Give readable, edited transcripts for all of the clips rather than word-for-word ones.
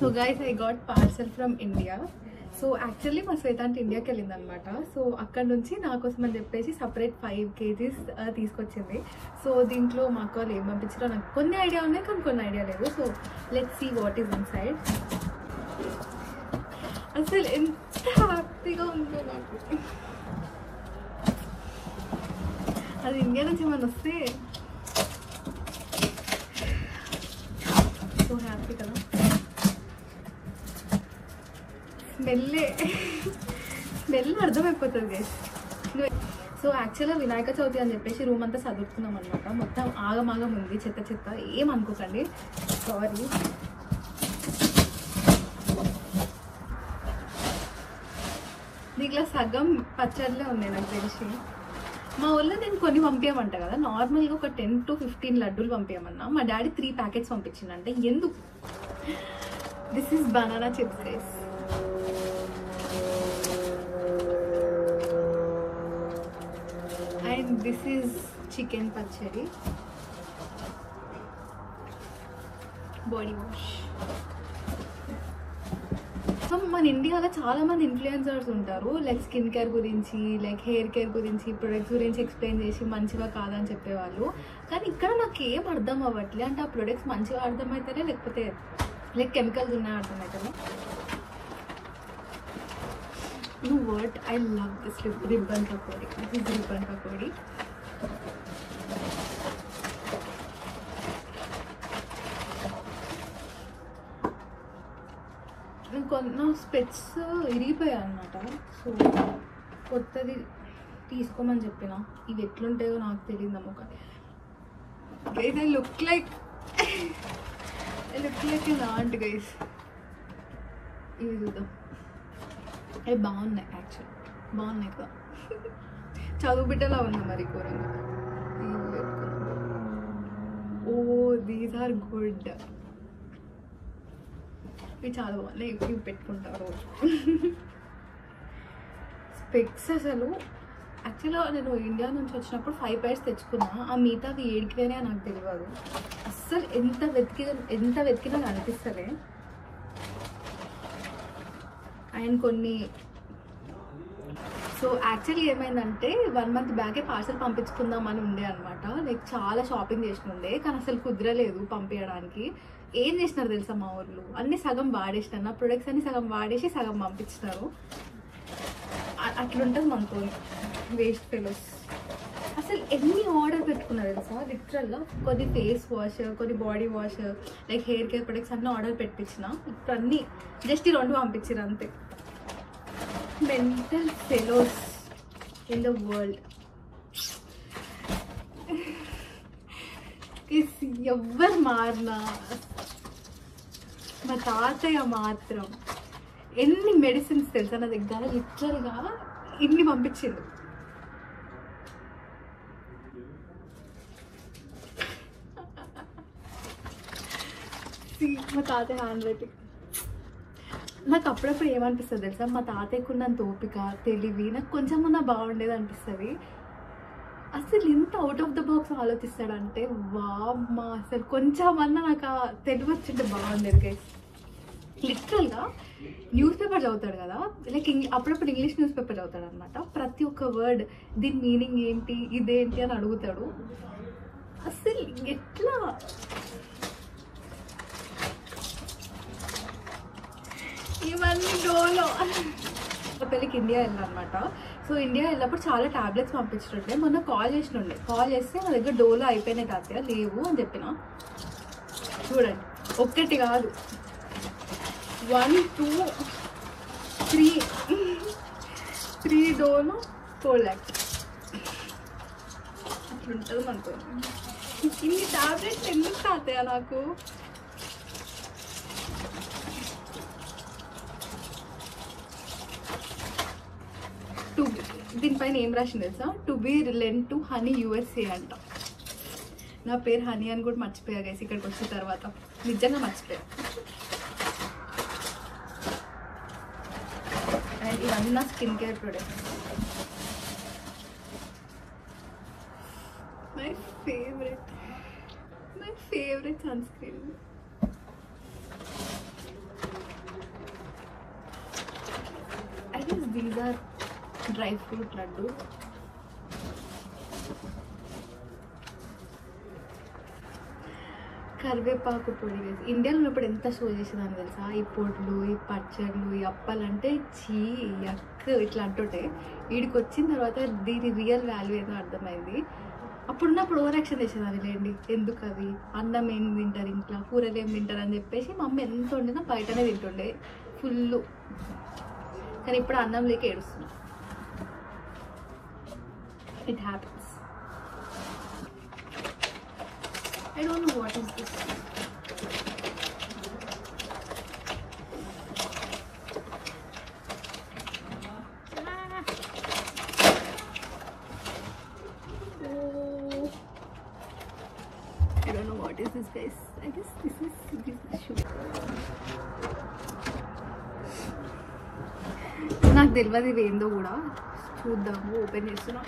So guys I got parcel from India. So actually మా శ్వేత అంటే ఇండియాకి వెళ్ళింది అనమాట. సో అక్కడ నుంచి నా కోసం అని చెప్పేసి సపరేట్ 5 kgs తీసుకొచ్చింది. సో దీంట్లో మా అక్క వాళ్ళు ఏం పంపించారో నాకు కొన్ని ఐడియా ఉన్నాయి, కానీ కొన్ని ఐడియా లేదు. So let's see what is inside. అసలు ఎంత హ్యాపీగా ఉందో నాకు. అది ఇండియా నుంచి ఏమన్నా వస్తే సో హ్యాపీ కదా. స్మెల్ అర్థమైపోతుంది గైస్. సో యాక్చువల్గా వినాయక చవితి అని చెప్పేసి రూమ్ అంతా చదువుకున్నాం అనమాట. మొత్తం ఆగమాగం ఉంది, చెత్త చెత్త, ఏమనుకోకండి, సారీ. దీంట్లో సగం పచ్చడిలే ఉన్నాయి నాకు తెలిసి. మా ఊళ్ళో నేను కొన్ని పంపించమంట కదా, నార్మల్గా ఒక 10 to 15 లడ్డూలు పంపించమన్నా. మా డాడీ 3 ప్యాకెట్స్ పంపించిందంటే ఎందుకు. This is banana chips guys. And this is chicken పచ్చడి, బాడీ వాష్. సో మన ఇండియాలో చాలా మంది ఇన్ఫ్లుయెన్సర్స్ ఉంటారు, లైక్ స్కిన్ కేర్ గురించి, లైక్ హెయిర్ కేర్ గురించి, ప్రొడక్ట్స్ గురించి ఎక్స్ప్లెయిన్ చేసి మంచిగా కాదని చెప్పేవాళ్ళు. కానీ ఇక్కడ నాకు ఏం అర్థం అవ్వట్లే. అంటే ఆ ప్రొడక్ట్స్ మంచిగా అర్థమవుతారే, లేకపోతే లైక్ కెమికల్స్ ఉన్నాయో అర్థమవుతాయి. You know what? I love this ribbon pakodi. This is ribbon pakodi. నా స్పెట్స్ ఇరిగిపోయాయి అన్నమాట. సో కొత్తది తీసుకోమని చెప్పిన. ఇవి ఎట్లుంటాయో నాకు తెలియదు నమ్మకం. Guys I look like an aunt guys. ఇవి చూద్దాం. అవి బాగున్నాయి, యాక్చువల్ బాగున్నాయి కదా. చదువు బిడ్డలా ఉన్నాయి మరి ఘోరంగా. ఓ దీస్ ఆర్ గుడ్. ఇవి చాలా బాగున్నాయి, ఇవి పెట్టుకుంటారు. స్పెక్స్ అసలు యాక్చువల్గా నేను ఇండియా నుంచి వచ్చినప్పుడు 5 pairs తెచ్చుకున్నా. ఆ మిగతావి 7కి పోయినాయో నాకు తెలియదు. అస్సలు ఎంత వెతికినా అనిపిస్తలే. అండ్ కొన్ని సో యాక్చువల్లీ ఏమైందంటే 1 month బ్యాకే పార్సల్ పంపించుకుందామని ఉండే అనమాట. లైక్ చాలా షాపింగ్ చేసిన ఉండే, కానీ అసలు కుదరలేదు పంపించడానికి. ఏం చేసినారు తెలుసా మా ఊర్లో, అన్ని సగం వాడేసినారు. నా ప్రొడక్ట్స్ అన్ని సగం వాడేసి సగం పంపించినారు. అట్లుంటుంది మనతో వేస్ట్ ఫెలోస్. అసలు ఎన్ని ఆర్డర్ పెట్టుకున్నారు తెలుసా, లిటరల్గా. కొన్ని ఫేస్ వాష్, కొన్ని body wash, like hair care products అన్నీ ఆర్డర్ పెట్టించిన. ఇప్పుడు అన్నీ జస్ట్ 2 పంపించారు అంతే. Mental fellows in the world. ఎవ్వరు మారినా మా తాతయ్య మాత్రం ఎన్ని మెడిసిన్స్ తెలుసా నా దగ్గర, లిటరల్గా ఇన్ని పంపించిండు. మా తాతయ్య హ్యాండ్ రైటింగ్. నాకు అప్పుడప్పుడు ఏమనిపిస్తుంది తెలుసా, మా తాతయ్యకున్నంత ఓపిక, తెలివి నాకు కొంచెమన్నా బాగుండేది అనిపిస్తుంది. అసలు ఇంత అవుట్ ఆఫ్ ద బాక్స్ ఆలోచిస్తాడంటే వామ్మా, అసలు కొంచెమన్నా నాకు తెలివి వచ్చింటే బాగుండేది గైస్. లిటరల్గా న్యూస్ పేపర్ చదువుతాడు కదా, లైక్ అప్పుడప్పుడు ఇంగ్లీష్ న్యూస్ పేపర్ చదువుతాడు అనమాట. ప్రతి ఒక్క వర్డ్ దీని మీనింగ్ ఏంటి, ఇదేంటి అని అడుగుతాడు. అసలు ఎట్లా ఇవన్నీ డోలో. పెళ్ళికి ఇండియా వెళ్ళాలన్నమాట. సో ఇండియా వెళ్ళినప్పుడు చాలా టాబ్లెట్స్ పంపించుండే. మొన్న కాల్ చేస్తే నా దగ్గర డోలో అయిపోయినాయి తాతయ్య, లేవు అని చెప్పిన. చూడండి, ఒక్కటి కాదు, 1 2 3 డోలో 4 lakhs. అట్లుంటుంది మనతో. ఇన్ని టాబ్లెట్స్ ఎందుకు తాతయ్య నాకు. దీనిపైన ఏం రాసింది తెలుసా, to be relent to honey USA అంట. నా పేరు హనీ అని కూడా మర్చిపోయా గైస్ ఇక్కడికి వచ్చిన తర్వాత. నిజంగా మర్చిపోయా. అండ్ ఇవన్నీ నా skin care products. My favourite sunscreen. Dry fruit laddu. కరివేపాకు పొడి వేసి ఇండియాలో ఉన్నప్పుడు ఎంత షో చేసేదాన్ని తెలుసా, ఈ పొడులు, ఈ పచ్చళ్ళు, ఈ అప్పాలు అంటే చీ యక్ ఇట్లా అంటుంటే వీడికి వచ్చిన తర్వాత దీని రియల్ వాల్యూ ఏదో అర్థమైంది. అప్పుడున్నప్పుడు ఓవర్ యాక్షన్ చేసేదాన్ని లేండి, ఎందుకు అవి అన్నం ఏం తింటారు ఇంట్లో, కూరలు ఏం తింటారు అని చెప్పేసి మా అమ్మ ఎంత వండినా బయటనే తింటుండే ఫుల్. కానీ ఇప్పుడు అన్నం లేక ఏడుస్తున్నా. It happens. I don't know what is this. Oh. I don't know what is this, guys. I guess this is sugar. నాకు తెలియదు ఇది ఏందో కూడా. చూద్దాము, ఓపెన్ చేస్తున్నాం.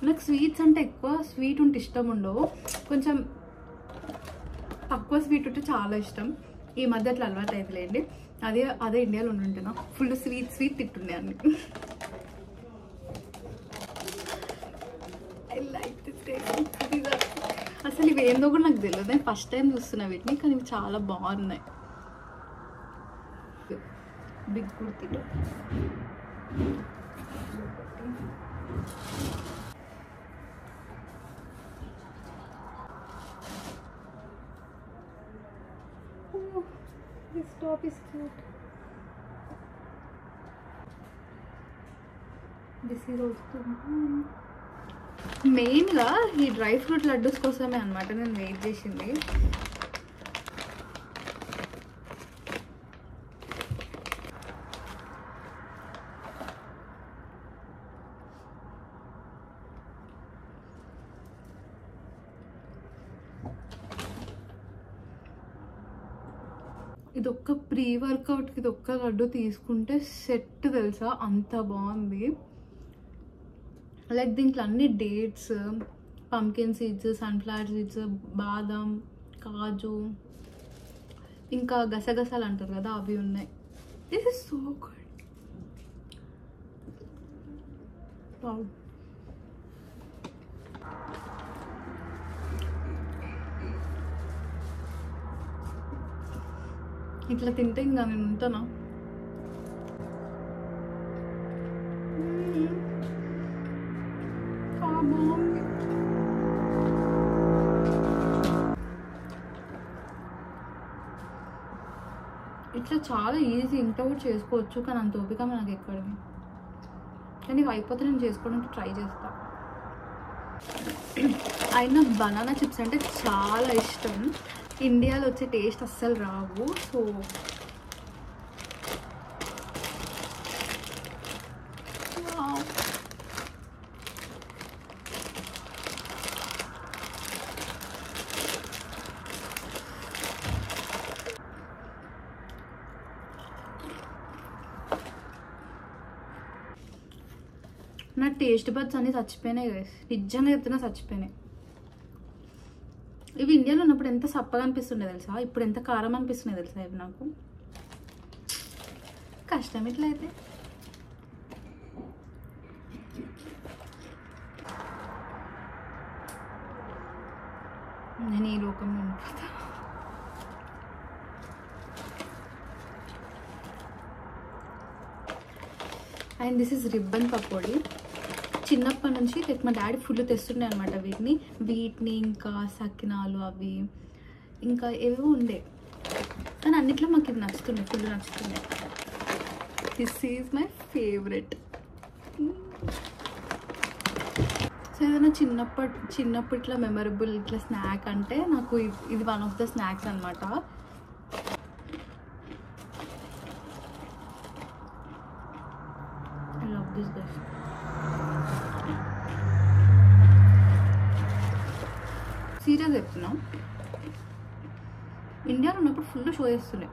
నాకు స్వీట్స్ అంటే ఎక్కువ స్వీట్ ఉంటే ఇష్టం ఉండవు, కొంచెం తక్కువ స్వీట్ ఉంటే చాలా ఇష్టం. ఈ మధ్య అట్లా అలవాటు అవుతుందండి. అదే ఇండియాలో ఉంటుంటేనా ఫుల్ స్వీట్ తిట్టుండే అన్ని. I like this. అసలు ఇవి ఏందో కూడా నాకు తెలియదు, నేను ఫస్ట్ టైం చూస్తున్నా వీటిని, కానీ ఇవి చాలా బాగున్నాయి. బిగ్ కుర్తీలో this top is cute. This is also main గా ఈ డ్రై ఫ్రూట్ లడ్డూస్ కోసమే అన్నమాట నేను వెయిట్ చేసింది. ఇది ఒక్క ప్రీ వర్కౌట్కి ఇది ఒక్క లడ్డు తీసుకుంటే సెట్ తెలుసా, అంత బాగుంది. లైక్ దీంట్లో అన్ని dates, pumpkin seeds, sunflower seeds, బాదం, కాజు, ఇంకా గసగసాలు అంటారు కదా అవి ఉన్నాయి. This is so good. Wow. ఇట్లా తింటే ఇంకా నేను ఉంటానా. ఇట్లా చాలా ఈజీ, ఇంట్లో కూడా చేసుకోవచ్చు, కానీ అంత ఓపిక నాకు ఎక్కడమే. కానీ ఇవి అయిపోతే నేను చేసుకోవడానికి ట్రై చేస్తా. అయినా బనానా చిప్స్ అంటే చాలా ఇష్టం. ఇండియాలో వచ్చే టేస్ట్ అస్సలు రావు. సో నా టేస్ట్ బడ్స్ అన్నీ చచ్చిపోయినాయి కదా, నిజంగా చెప్తున్నా చచ్చిపోయినాయి. ఇవి ఇండియాలో ఉన్నప్పుడు ఎంత సప్పగా అనిపిస్తుండే తెలుసా, ఇప్పుడు ఎంత కారం అనిపిస్తున్నాయి తెలుసా ఇవి నాకు. కష్టం ఇట్లయితే. నేను ఈ లోకంలో ఉండిపోతా. And this is ribbon pakodi. చిన్నప్పటి నుంచి మా డాడీ ఫుల్ తెస్తుండే అనమాట వీటిని ఇంకా సకినాలు అవి ఇంకా ఏవో ఉండే, కానీ అన్నిట్లో మాకు ఇవి నచ్చుతుండే, ఫుల్ నచ్చుతుండే. This is my favourite. So ఏదైనా చిన్నప్పుడు ఇట్లా మెమరబుల్ ఇట్లా స్నాక్ అంటే నాకు ఇది వన్ ఆఫ్ ద స్నాక్స్ అనమాట. I love this guys. Serious చెప్తున్నా, ఇండియాలో ఉన్నప్పుడు ఫుల్ షో చేస్తుండే,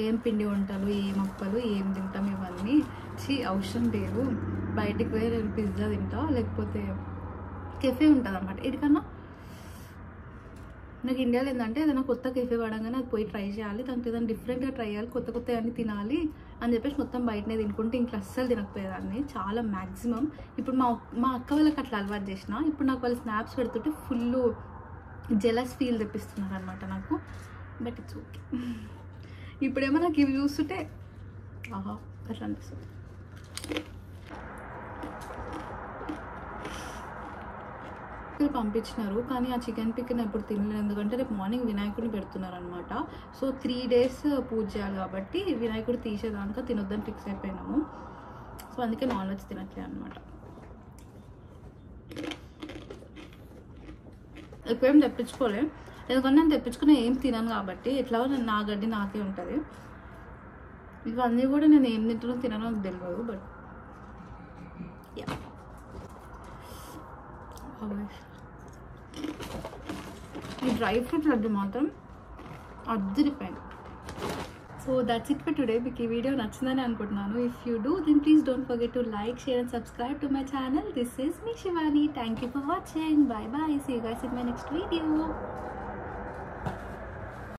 ఏం పిండి వంటలు, ఏం అప్పలు, ఏం తింటాం ఇవన్నీ అవసరం లేదు, బయటికి పోయి నేను పిజ్జా తింటా, లేకపోతే కెఫే ఉంటుంది అన్నమాట. ఎక్కడికన్నా నాకు ఇండియాలో ఏంటంటే ఏదైనా కొత్త కెఫే పడంగానే అది పోయి ట్రై చేయాలి, దానికి ఏదైనా డిఫరెంట్గా ట్రై చేయాలి, కొత్త కొత్త అన్నీ తినాలి అని చెప్పేసి మొత్తం బయటనే తినుకుంటే ఇంట్లో అస్సలు తినకపోయేదాన్ని చాలా మ్యాక్సిమం. ఇప్పుడు మా అక్క వాళ్ళకి అట్లా అలవాటు చేసిన, ఇప్పుడు నాకు వాళ్ళు స్నాప్స్ పెడుతుంటే ఫుల్ జెలస్ ఫీల్ తెప్పిస్తున్నారు అనమాట నాకు. But it's okay. ఇప్పుడేమో నాకు ఇవి చూస్తుంటే ఆహా అట్లా అనిపిస్తుంది. పంపించినారు కానీ ఆ చికెన్ పిక్ని ఎప్పుడు తినలేదు, ఎందుకంటే రేపు మార్నింగ్ వినాయకుడిని పెడుతున్నారు అనమాట. సో 3 days పూజ చేయాలి కాబట్టి వినాయకుడు తీసేదాకా తినొద్దని ఫిక్స్ అయిపోయినాము. సో అందుకే నాన్ వెజ్ తినట్లేదు అనమాట. ఎక్కువేం తెప్పించుకోలే, ఎందుకంటే నేను తెప్పించుకుని ఏం తినను కాబట్టి ఎట్లా నా గడ్డి నాకే ఉంటుంది. ఇవన్నీ కూడా నేను ఏం తింటానో తిననో నాకు తెలియదు. బట్ ఈ డ్రై ఫ్రూట్ లడ్డు మాత్రం అద్దరిపోయింది. So that's it for today. మీకు ఈ వీడియో నచ్చిందని అనుకుంటున్నాను. If you do then please don't forget to like, share and subscribe to my channel. This is me Shivani. Thank you for watching. Bye bye. See you guys in my next video.